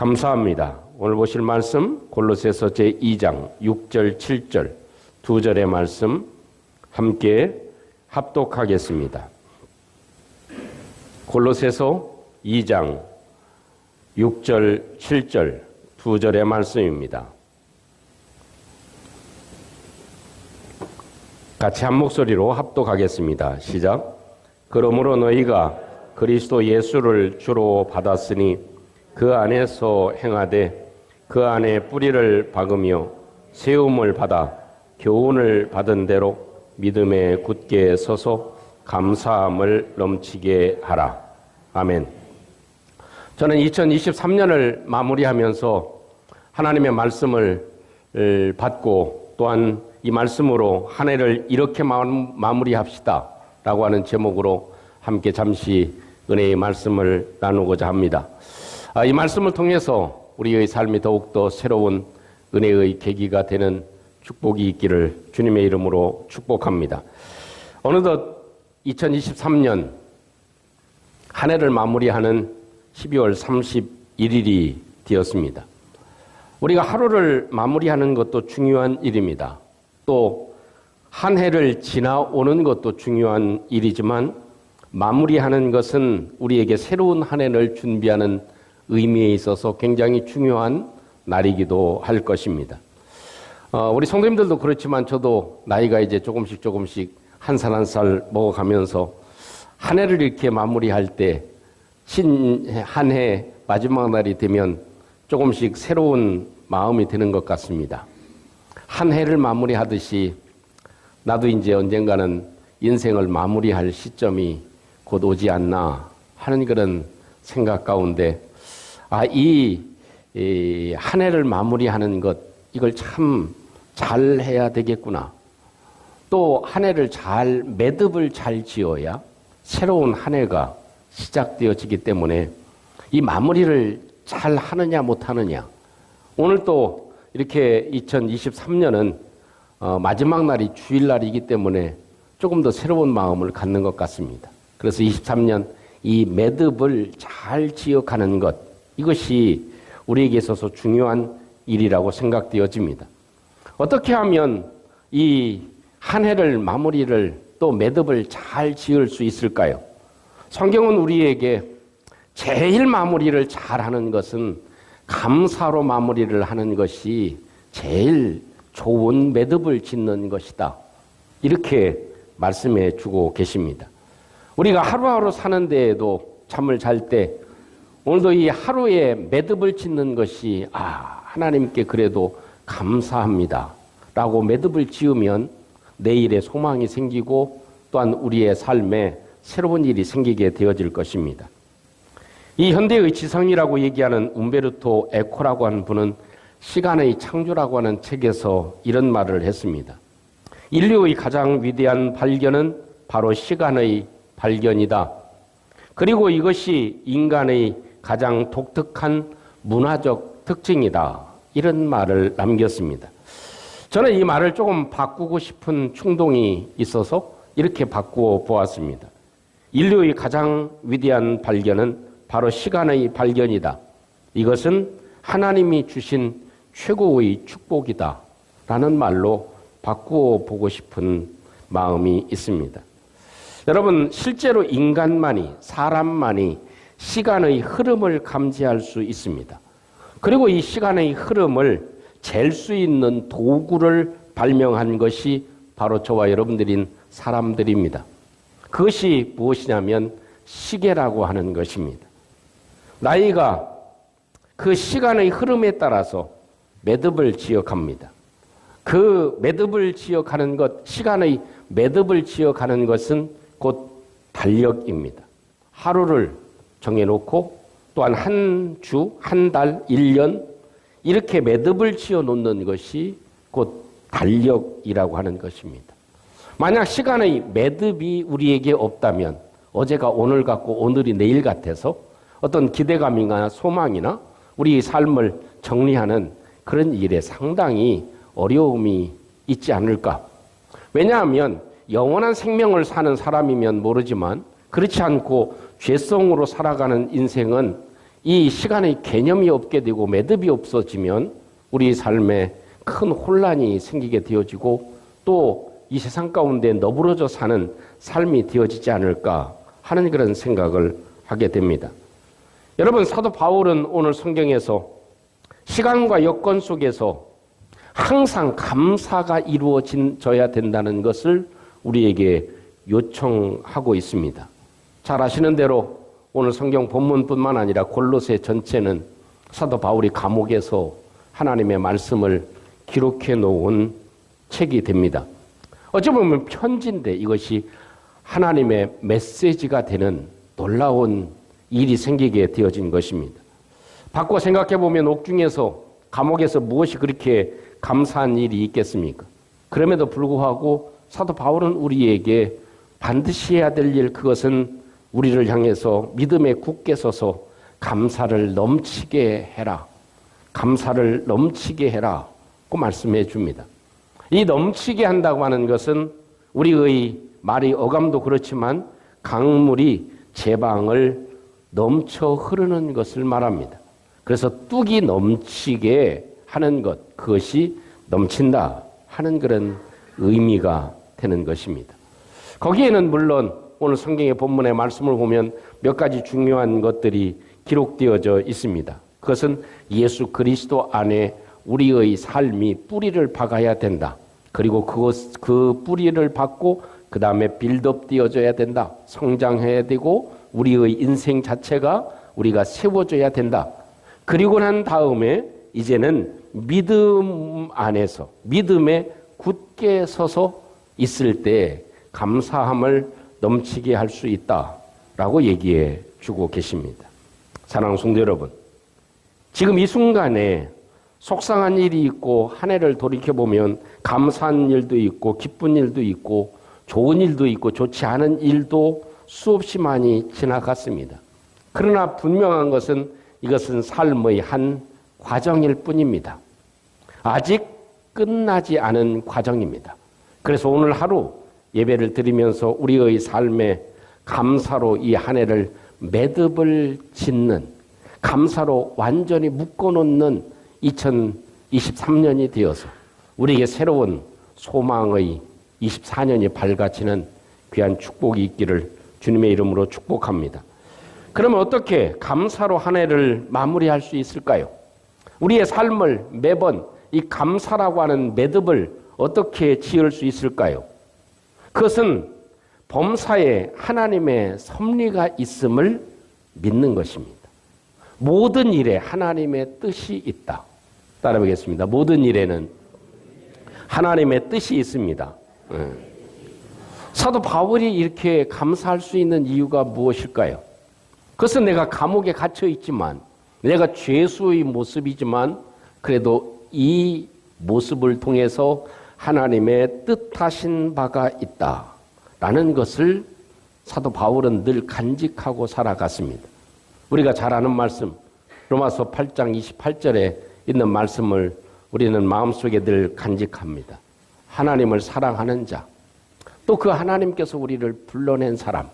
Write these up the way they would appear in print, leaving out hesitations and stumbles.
감사합니다. 오늘 보실 말씀 골로새서 제2장 6절 7절 두 절의 말씀 함께 합독하겠습니다. 골로새서 2장 6절 7절 두 절의 말씀입니다. 같이 한 목소리로 합독하겠습니다. 시작. 그러므로 너희가 그리스도 예수를 주로 받았으니 그 안에서 행하되 그 안에 뿌리를 박으며 세움을 받아 교훈을 받은 대로 믿음에 굳게 서서 감사함을 넘치게 하라. 아멘. 저는 2023년을 마무리하면서 하나님의 말씀을 받고 또한 이 말씀으로 한 해를 이렇게 마무리합시다 라고 하는 제목으로 함께 잠시 은혜의 말씀을 나누고자 합니다. 이 말씀을 통해서 우리의 삶이 더욱더 새로운 은혜의 계기가 되는 축복이 있기를 주님의 이름으로 축복합니다. 어느덧 2023년 한 해를 마무리하는 12월 31일이 되었습니다. 우리가 하루를 마무리하는 것도 중요한 일입니다. 또 한 해를 지나오는 것도 중요한 일이지만 마무리하는 것은 우리에게 새로운 한 해를 준비하는 의미에 있어서 굉장히 중요한 날이기도 할 것입니다. 우리 성도님들도 그렇지만 저도 나이가 이제 조금씩 한 살 한 살 먹어가면서 한 해를 이렇게 마무리할 때 한 해 마지막 날이 되면 조금씩 새로운 마음이 드는 것 같습니다. 한 해를 마무리하듯이 나도 이제 언젠가는 인생을 마무리할 시점이 곧 오지 않나 하는 그런 생각 가운데 이 한 해를 마무리하는 것 이걸 참 잘 해야 되겠구나. 또 한 해를 잘 매듭을 잘 지어야 새로운 한 해가 시작되어지기 때문에 이 마무리를 잘 하느냐 못하느냐. 오늘 또 이렇게 2023년은 마지막 날이 주일날이기 때문에 조금 더 새로운 마음을 갖는 것 같습니다. 그래서 23년 이 매듭을 잘 지어가는 것 이것이 우리에게 있어서 중요한 일이라고 생각되어집니다. 어떻게 하면 이 한 해를 마무리를 또 매듭을 잘 지을 수 있을까요? 성경은 우리에게 제일 마무리를 잘하는 것은 감사로 마무리를 하는 것이 제일 좋은 매듭을 짓는 것이다. 이렇게 말씀해 주고 계십니다. 우리가 하루하루 사는 데에도 잠을 잘 때 오늘도 이 하루에 매듭을 짓는 것이 하나님께 그래도 감사합니다 라고 매듭을 지으면 내일의 소망이 생기고 또한 우리의 삶에 새로운 일이 생기게 되어질 것입니다. 이 현대의 지성이라고 얘기하는 움베르토 에코라고 하는 분은 시간의 창조라고 하는 책에서 이런 말을 했습니다. 인류의 가장 위대한 발견은 바로 시간의 발견이다. 그리고 이것이 인간의 가장 독특한 문화적 특징이다. 이런 말을 남겼습니다. 저는 이 말을 조금 바꾸고 싶은 충동이 있어서 이렇게 바꾸어 보았습니다. 인류의 가장 위대한 발견은 바로 시간의 발견이다. 이것은 하나님이 주신 최고의 축복이다. 라는 말로 바꾸어 보고 싶은 마음이 있습니다. 여러분, 실제로 인간만이, 사람만이 시간의 흐름을 감지할 수 있습니다. 그리고 이 시간의 흐름을 잴 수 있는 도구를 발명한 것이 바로 저와 여러분들인 사람들입니다. 그것이 무엇이냐면 시계라고 하는 것입니다. 나이가 그 시간의 흐름에 따라서 매듭을 지어갑니다. 그 매듭을 지어가는 것, 시간의 매듭을 지어가는 것은 곧 달력입니다. 하루를 정해놓고 또한 한 주, 한 달, 1년 이렇게 매듭을 지어 놓는 것이 곧 달력이라고 하는 것입니다. 만약 시간의 매듭이 우리에게 없다면 어제가 오늘 같고 오늘이 내일 같아서 어떤 기대감이나 소망이나 우리의 삶을 정리하는 그런 일에 상당히 어려움이 있지 않을까. 왜냐하면 영원한 생명을 사는 사람이면 모르지만 그렇지 않고 죄성으로 살아가는 인생은 이 시간의 개념이 없게 되고 매듭이 없어지면 우리 삶에 큰 혼란이 생기게 되어지고 또 이 세상 가운데 너부러져 사는 삶이 되어지지 않을까 하는 그런 생각을 하게 됩니다. 여러분, 사도 바울은 오늘 성경에서 시간과 여건 속에서 항상 감사가 이루어져야 된다는 것을 우리에게 요청하고 있습니다. 잘 아시는 대로 오늘 성경 본문뿐만 아니라 골로새 전체는 사도 바울이 감옥에서 하나님의 말씀을 기록해 놓은 책이 됩니다. 어찌 보면 편지인데 이것이 하나님의 메시지가 되는 놀라운 일이 생기게 되어진 것입니다. 바꿔 생각해 보면 옥중에서 감옥에서 무엇이 그렇게 감사한 일이 있겠습니까? 그럼에도 불구하고 사도 바울은 우리에게 반드시 해야 될 일, 그것은 우리를 향해서 믿음에 굳게 서서 감사를 넘치게 해라. 감사를 넘치게 해라. 고 말씀해 줍니다. 이 넘치게 한다고 하는 것은 우리의 말이 어감도 그렇지만 강물이 제방을 넘쳐 흐르는 것을 말합니다. 그래서 뚝이 넘치게 하는 것, 그것이 넘친다 하는 그런 의미가 되는 것입니다. 거기에는 물론 오늘 성경의 본문의 말씀을 보면 몇 가지 중요한 것들이 기록되어져 있습니다. 그것은 예수 그리스도 안에 우리의 삶이 뿌리를 박아야 된다. 그리고 그 뿌리를 박고 그 다음에 빌드업 되어져야 된다. 성장해야 되고 우리의 인생 자체가 우리가 세워져야 된다. 그리고 난 다음에 이제는 믿음 안에서 믿음에 굳게 서서 있을 때 감사함을 넘치게 할 수 있다라고 얘기해 주고 계십니다. 사랑하는 성도 여러분, 지금 이 순간에 속상한 일이 있고 한 해를 돌이켜보면 감사한 일도 있고 기쁜 일도 있고 좋은 일도 있고 좋지 않은 일도 수없이 많이 지나갔습니다. 그러나 분명한 것은 이것은 삶의 한 과정일 뿐입니다. 아직 끝나지 않은 과정입니다. 그래서 오늘 하루 예배를 드리면서 우리의 삶에 감사로 이 한 해를 매듭을 짓는, 감사로 완전히 묶어놓는 2023년이 되어서 우리에게 새로운 소망의 24년이 밝아지는 귀한 축복이 있기를 주님의 이름으로 축복합니다. 그러면 어떻게 감사로 한 해를 마무리할 수 있을까요? 우리의 삶을 매번 이 감사라고 하는 매듭을 어떻게 지을 수 있을까요? 그것은 범사에 하나님의 섭리가 있음을 믿는 것입니다. 모든 일에 하나님의 뜻이 있다. 따라보겠습니다. 모든 일에는 하나님의 뜻이 있습니다. 사도 바울이 이렇게 감사할 수 있는 이유가 무엇일까요? 그것은 내가 감옥에 갇혀 있지만, 내가 죄수의 모습이지만 그래도 이 모습을 통해서 하나님의 뜻하신 바가 있다라는 것을 사도 바울은 늘 간직하고 살아갔습니다. 우리가 잘 아는 말씀, 로마서 8장 28절에 있는 말씀을 우리는 마음속에 늘 간직합니다. 하나님을 사랑하는 자, 또 그 하나님께서 우리를 불러낸 사람,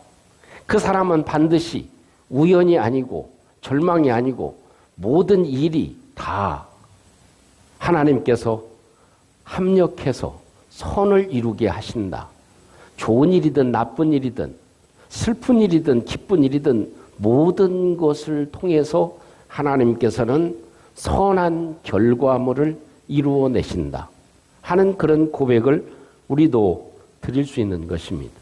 그 사람은 반드시 우연이 아니고 절망이 아니고 모든 일이 다 하나님께서 합력해서 선을 이루게 하신다. 좋은 일이든 나쁜 일이든 슬픈 일이든 기쁜 일이든 모든 것을 통해서 하나님께서는 선한 결과물을 이루어내신다 하는 그런 고백을 우리도 드릴 수 있는 것입니다.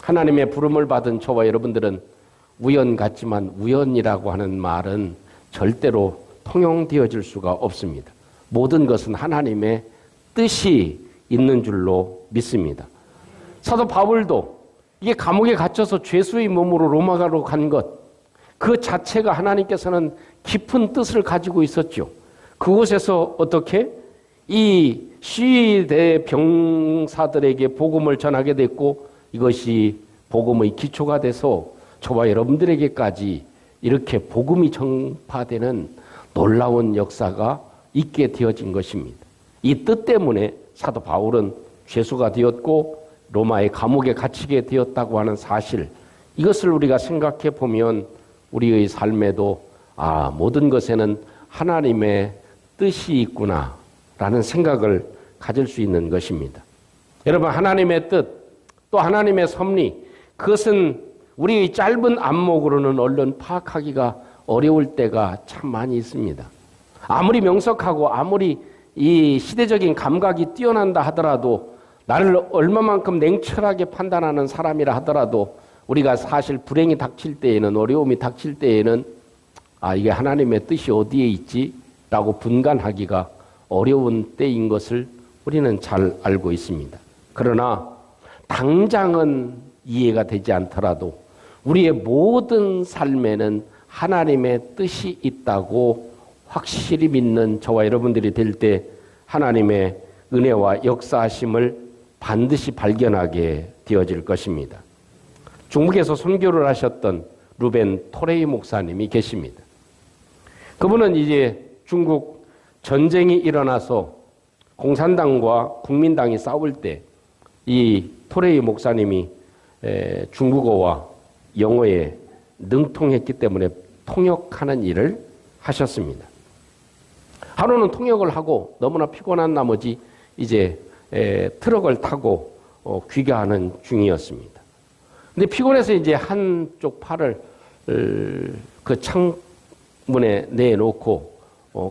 하나님의 부름을 받은 저와 여러분들은 우연 같지만 우연이라고 하는 말은 절대로 통용되어질 수가 없습니다. 모든 것은 하나님의 뜻이 있는 줄로 믿습니다. 사도 바울도 이게 감옥에 갇혀서 죄수의 몸으로 로마가로 간 것, 그 자체가 하나님께서는 깊은 뜻을 가지고 있었죠. 그곳에서 어떻게 이 시대 병사들에게 복음을 전하게 됐고, 이것이 복음의 기초가 돼서 저와 여러분들에게까지 이렇게 복음이 전파되는 놀라운 역사가 있게 되어진 것입니다. 이 뜻 때문에 사도 바울은 죄수가 되었고 로마의 감옥에 갇히게 되었다고 하는 사실, 이것을 우리가 생각해 보면 우리의 삶에도 모든 것에는 하나님의 뜻이 있구나라는 생각을 가질 수 있는 것입니다. 여러분, 하나님의 뜻, 또 하나님의 섭리, 그것은 우리의 짧은 안목으로는 얼른 파악하기가 어려울 때가 참 많이 있습니다. 아무리 명석하고 아무리 이 시대적인 감각이 뛰어난다 하더라도, 나를 얼마만큼 냉철하게 판단하는 사람이라 하더라도, 우리가 사실 불행이 닥칠 때에는, 어려움이 닥칠 때에는 이게 하나님의 뜻이 어디에 있지? 라고 분간하기가 어려운 때인 것을 우리는 잘 알고 있습니다. 그러나 당장은 이해가 되지 않더라도 우리의 모든 삶에는 하나님의 뜻이 있다고 확실히 믿는 저와 여러분들이 될 때 하나님의 은혜와 역사하심을 반드시 발견하게 되어질 것입니다. 중국에서 선교를 하셨던 루벤 토레이 목사님이 계십니다. 그분은 이제 중국 전쟁이 일어나서 공산당과 국민당이 싸울 때 이 토레이 목사님이 중국어와 영어에 능통했기 때문에 통역하는 일을 하셨습니다. 하루는 통역을 하고 너무나 피곤한 나머지 이제 트럭을 타고 귀가하는 중이었습니다. 근데 피곤해서 이제 한쪽 팔을 그 창문에 내놓고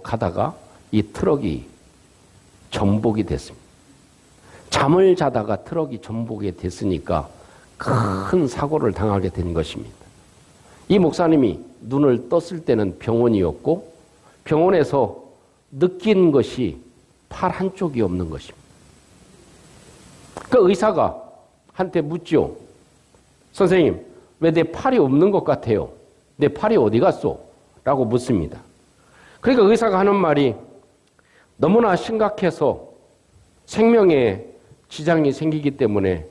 가다가 이 트럭이 전복이 됐습니다. 잠을 자다가 트럭이 전복이 됐으니까 큰 사고를 당하게 된 것입니다. 이 목사님이 눈을 떴을 때는 병원이었고, 병원에서 느낀 것이 팔 한쪽이 없는 것입니다. 그 의사가 한테 묻죠. 선생님, 왜 내 팔이 없는 것 같아요? 내 팔이 어디 갔어? 라고 묻습니다. 그러니까 의사가 하는 말이 너무나 심각해서 생명에 지장이 생기기 때문에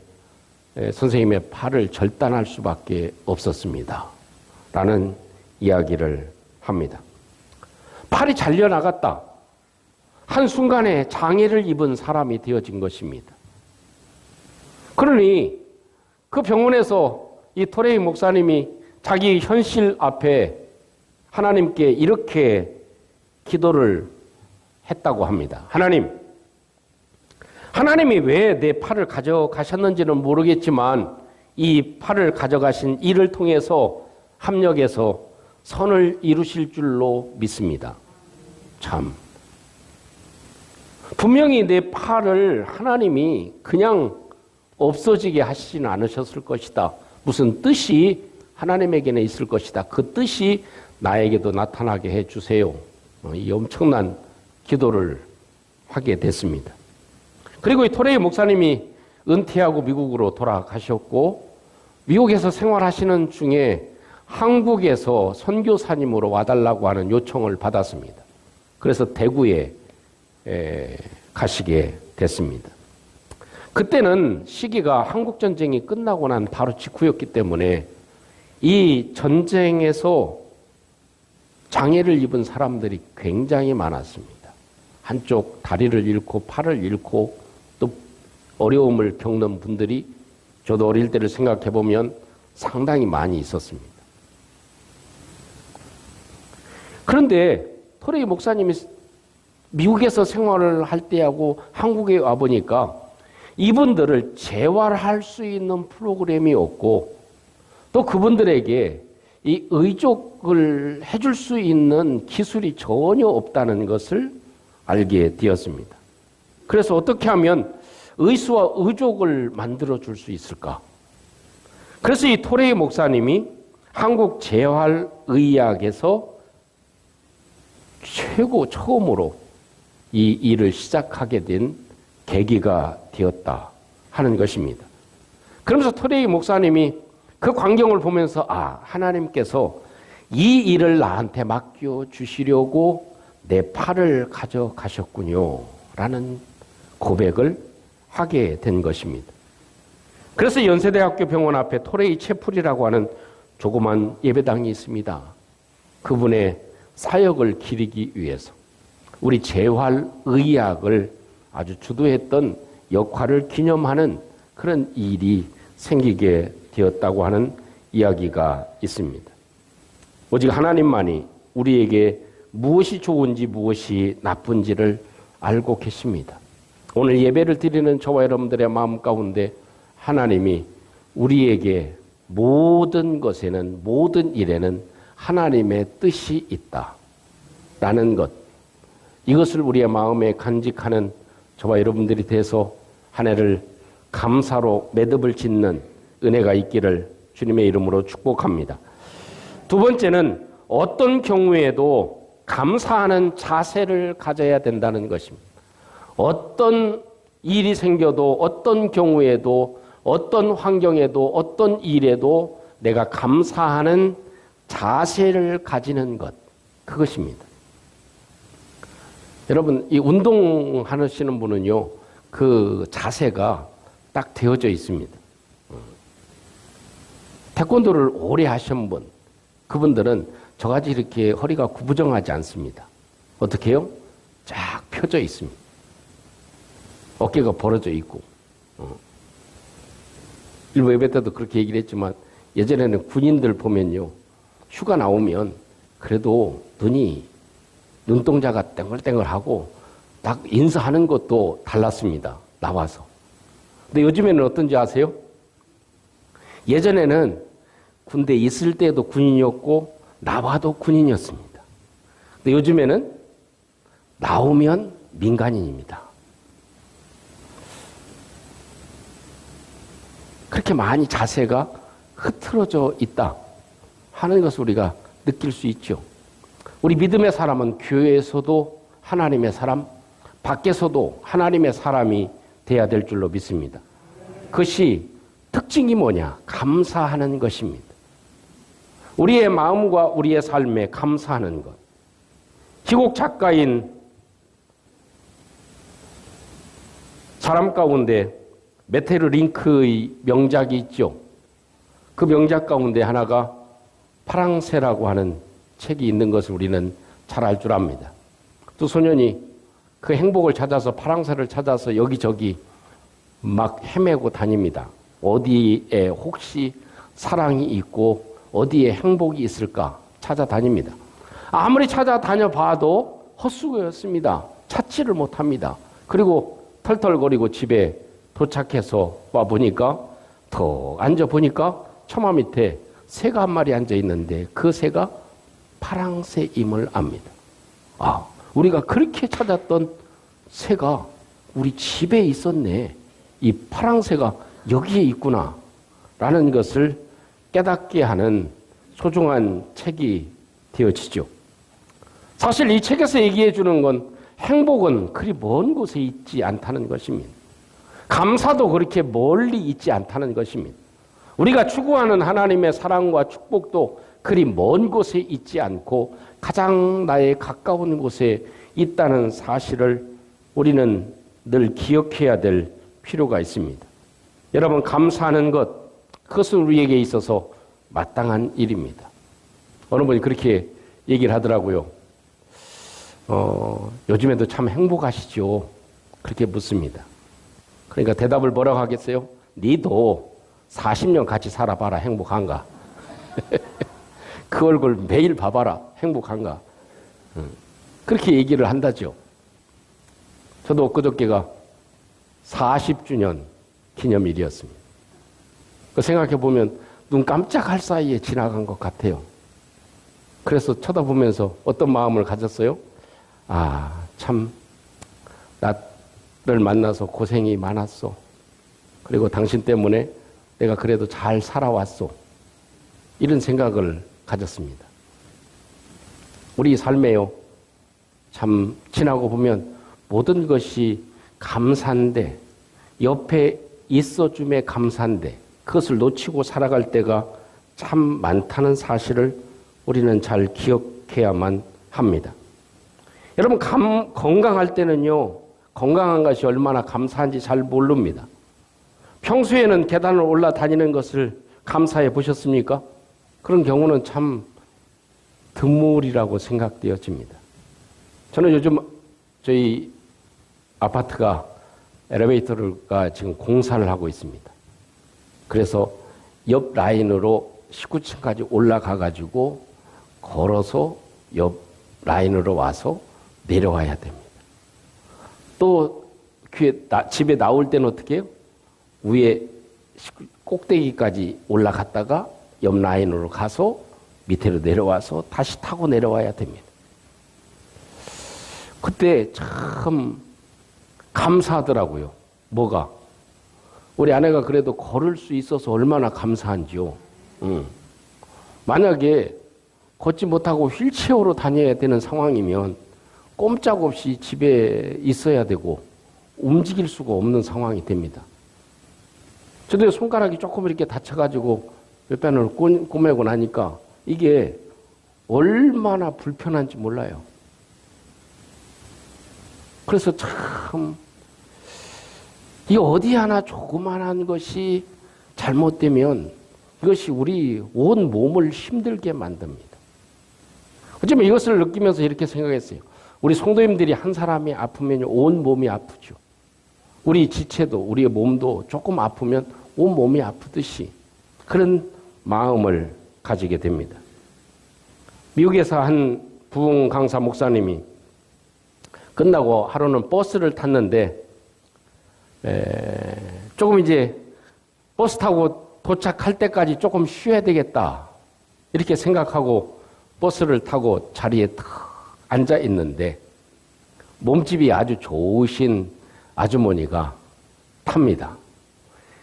선생님의 팔을 절단할 수밖에 없었습니다. 라는 이야기를 합니다. 팔이 잘려나갔다. 한순간에 장애를 입은 사람이 되어진 것입니다. 그러니 그 병원에서 이 토레이 목사님이 자기 현실 앞에 하나님께 이렇게 기도를 했다고 합니다. 하나님이 왜 내 팔을 가져가셨는지는 모르겠지만 이 팔을 가져가신 이를 통해서 합력해서 선을 이루실 줄로 믿습니다. 참, 분명히 내 팔을 하나님이 그냥 없어지게 하시지는 않으셨을 것이다. 무슨 뜻이 하나님에게는 있을 것이다. 그 뜻이 나에게도 나타나게 해주세요. 이 엄청난 기도를 하게 됐습니다. 그리고 이 토레이 목사님이 은퇴하고 미국으로 돌아가셨고, 미국에서 생활하시는 중에 한국에서 선교사님으로 와달라고 하는 요청을 받았습니다. 그래서 대구에 가시게 됐습니다. 그때는 시기가 한국전쟁이 끝나고 난 바로 직후였기 때문에 이 전쟁에서 장애를 입은 사람들이 굉장히 많았습니다. 한쪽 다리를 잃고 팔을 잃고 또 어려움을 겪는 분들이 저도 어릴 때를 생각해 보면 상당히 많이 있었습니다. 그런데 토레이 목사님이 미국에서 생활을 할 때하고 한국에 와보니까 이분들을 재활할 수 있는 프로그램이 없고, 또 그분들에게 이 의족을 해줄 수 있는 기술이 전혀 없다는 것을 알게 되었습니다. 그래서 어떻게 하면 의수와 의족을 만들어 줄 수 있을까? 그래서 이 토레이 목사님이 한국 재활의학에서 처음으로 이 일을 시작하게 된 계기가 되었다 하는 것입니다. 그러면서 토레이 목사님이 그 광경을 보면서 하나님께서 이 일을 나한테 맡겨주시려고 내 팔을 가져가셨군요 라는 고백을 하게 된 것입니다. 그래서 연세대학교 병원 앞에 토레이 채플이라고 하는 조그만 예배당이 있습니다. 그분의 사역을 기리기 위해서 우리 재활의학을 아주 주도했던 역할을 기념하는 그런 일이 생기게 되었다고 하는 이야기가 있습니다. 오직 하나님만이 우리에게 무엇이 좋은지 무엇이 나쁜지를 알고 계십니다. 오늘 예배를 드리는 저와 여러분들의 마음 가운데 하나님이 우리에게 모든 것에는, 모든 일에는 하나님의 뜻이 있다라는 것, 이것을 우리의 마음에 간직하는 저와 여러분들이 돼서 한 해를 감사로 매듭을 짓는 은혜가 있기를 주님의 이름으로 축복합니다. 두 번째는 어떤 경우에도 감사하는 자세를 가져야 된다는 것입니다. 어떤 일이 생겨도, 어떤 경우에도, 어떤 환경에도, 어떤 일에도 내가 감사하는 자세를 가지는 것, 그것입니다. 여러분, 이 운동하시는 분은요, 그 자세가 딱 되어져 있습니다. 태권도를 오래 하신 분, 그분들은 저같이 이렇게 허리가 구부정하지 않습니다. 어떻게 해요? 쫙 펴져 있습니다. 어깨가 벌어져 있고. 일부 예배 때도 그렇게 얘기를 했지만 예전에는 군인들 보면요, 휴가 나오면 그래도 눈동자가 땡글땡글하고 딱 인사하는 것도 달랐습니다. 나와서. 근데 요즘에는 어떤지 아세요? 예전에는 군대 있을 때도 군인이었고 나와도 군인이었습니다. 근데 요즘에는 나오면 민간인입니다. 그렇게 많이 자세가 흐트러져 있다 하는 것을 우리가 느낄 수 있죠. 우리 믿음의 사람은 교회에서도 하나님의 사람, 밖에서도 하나님의 사람이 돼야 될 줄로 믿습니다. 그것이 특징이 뭐냐? 감사하는 것입니다. 우리의 마음과 우리의 삶에 감사하는 것. 희곡 작가인 사람 가운데 메테르 링크의 명작이 있죠. 그 명작 가운데 하나가 파랑새라고 하는 책이 있는 것을 우리는 잘 알 줄 압니다. 두 소년이 그 행복을 찾아서, 파랑새를 찾아서 여기저기 막 헤매고 다닙니다. 어디에 혹시 사랑이 있고 어디에 행복이 있을까 찾아다닙니다. 아무리 찾아다녀봐도 헛수고였습니다. 찾지를 못합니다. 그리고 털털거리고 집에 도착해서 와보니까, 더 앉아보니까 처마 밑에 새가 한 마리 앉아있는데 그 새가 파랑새임을 압니다. 아, 우리가 그렇게 찾았던 새가 우리 집에 있었네. 이 파랑새가 여기에 있구나 라는 것을 깨닫게 하는 소중한 책이 되어지죠. 사실 이 책에서 얘기해 주는 건 행복은 그리 먼 곳에 있지 않다는 것입니다. 감사도 그렇게 멀리 있지 않다는 것입니다. 우리가 추구하는 하나님의 사랑과 축복도 그리 먼 곳에 있지 않고 가장 나에 가까운 곳에 있다는 사실을 우리는 늘 기억해야 될 필요가 있습니다. 여러분, 감사하는 것, 그것은 우리에게 있어서 마땅한 일입니다. 어느 분이 그렇게 얘기를 하더라고요. 요즘에도 참 행복하시죠? 그렇게 묻습니다. 그러니까 대답을 뭐라고 하겠어요? 니도 40년 같이 살아봐라, 행복한가? 그 얼굴 매일 봐봐라, 행복한가? 그렇게 얘기를 한다죠. 저도 엊그저께가 40주년 기념일이었습니다. 생각해보면 눈 깜짝할 사이에 지나간 것 같아요. 그래서 쳐다보면서 어떤 마음을 가졌어요? 아, 참 나를 만나서 고생이 많았어. 그리고 당신 때문에 내가 그래도 잘 살아왔어. 이런 생각을 가졌습니다. 우리 삶에요, 참 지나고 보면 모든 것이 감사한데, 옆에 있어줌에 감사한데 그것을 놓치고 살아갈 때가 참 많다는 사실을 우리는 잘 기억해야만 합니다. 여러분, 건강할 때는요, 건강한 것이 얼마나 감사한지 잘 모릅니다. 평소에는 계단을 올라다니는 것을 감사해 보셨습니까? 그런 경우는 참 드물이라고 생각되어집니다. 저는 요즘 저희 아파트가 엘리베이터가 지금 공사를 하고 있습니다. 그래서 옆 라인으로 19층까지 올라가 가지고 걸어서 옆 라인으로 와서 내려와야 됩니다. 또 집에 나올 때는 어떻게 해요? 위에 꼭대기까지 올라갔다가 옆 라인으로 가서 밑으로 내려와서 다시 타고 내려와야 됩니다. 그때 참 감사하더라고요. 뭐가? 우리 아내가 그래도 걸을 수 있어서 얼마나 감사한지요. 만약에 걷지 못하고 휠체어로 다녀야 되는 상황이면 꼼짝없이 집에 있어야 되고 움직일 수가 없는 상황이 됩니다. 저도 손가락이 조금 이렇게 다쳐가지고 뼈변을 꼬매고 나니까 이게 얼마나 불편한지 몰라요. 그래서 참 이 어디 하나 조그만한 것이 잘못되면 이것이 우리 온 몸을 힘들게 만듭니다. 어쩌면 이것을 느끼면서 이렇게 생각했어요. 우리 성도님들이 한 사람이 아프면 온 몸이 아프죠. 우리 지체도 우리의 몸도 조금 아프면 온 몸이 아프듯이 그런 마음을 가지게 됩니다. 미국에서 한 부흥 강사 목사님이 끝나고 하루는 버스를 탔는데 조금 이제 버스 타고 도착할 때까지 조금 쉬어야 되겠다 이렇게 생각하고 버스를 타고 자리에 탁 앉아 있는데 몸집이 아주 좋으신 아주머니가 탑니다.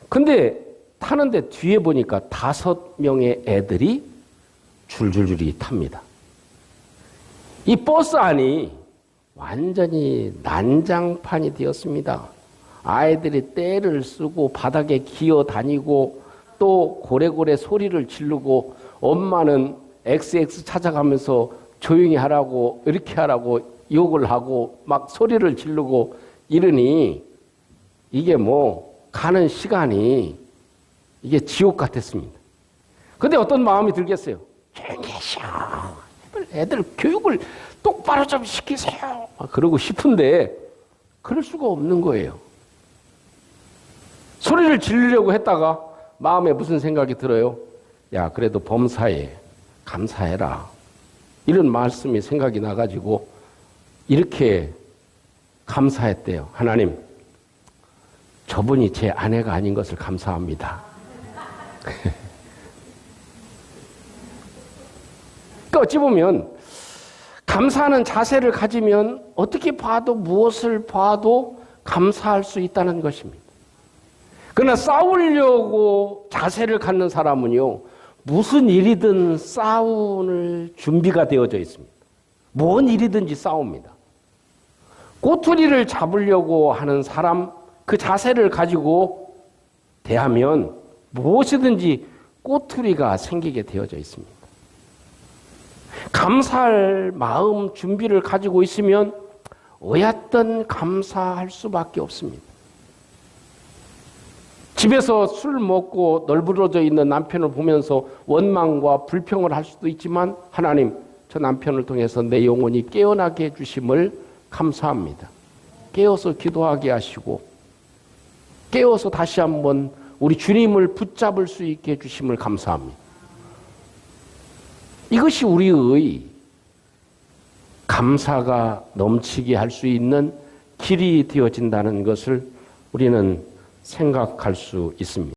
근데 타는데 뒤에 보니까 5명의 애들이 줄줄줄이 탑니다. 이 버스 안이 완전히 난장판이 되었습니다. 아이들이 떼를 쓰고 바닥에 기어 다니고 또 고래고래 소리를 지르고 엄마는 XX 찾아가면서 조용히 하라고 이렇게 하라고 욕을 하고 막 소리를 지르고 이러니 이게 뭐 가는 시간이 이게 지옥 같았습니다. 근데 어떤 마음이 들겠어요? 조용히 계셔. 애들 교육을 똑바로 좀 시키세요. 그러고 싶은데 그럴 수가 없는 거예요. 소리를 지르려고 했다가 마음에 무슨 생각이 들어요? 야, 그래도 범사에 감사해라. 이런 말씀이 생각이 나가지고 이렇게 감사했대요. 하나님, 저분이 제 아내가 아닌 것을 감사합니다. 그러니까 어찌 보면 감사하는 자세를 가지면 어떻게 봐도 무엇을 봐도 감사할 수 있다는 것입니다. 그러나 싸우려고 자세를 갖는 사람은요, 무슨 일이든 싸울 준비가 되어져 있습니다. 뭔 일이든지 싸웁니다. 꼬투리를 잡으려고 하는 사람, 그 자세를 가지고 대하면 무엇이든지 꼬투리가 생기게 되어져 있습니다. 감사할 마음 준비를 가지고 있으면 어얏든 감사할 수밖에 없습니다. 집에서 술 먹고 널브러져 있는 남편을 보면서 원망과 불평을 할 수도 있지만 하나님, 저 남편을 통해서 내 영혼이 깨어나게 해주심을 감사합니다. 깨어서 기도하게 하시고 깨어서 다시 한번 우리 주님을 붙잡을 수 있게 해주심을 감사합니다. 이것이 우리의 감사가 넘치게 할 수 있는 길이 되어진다는 것을 우리는 생각할 수 있습니다.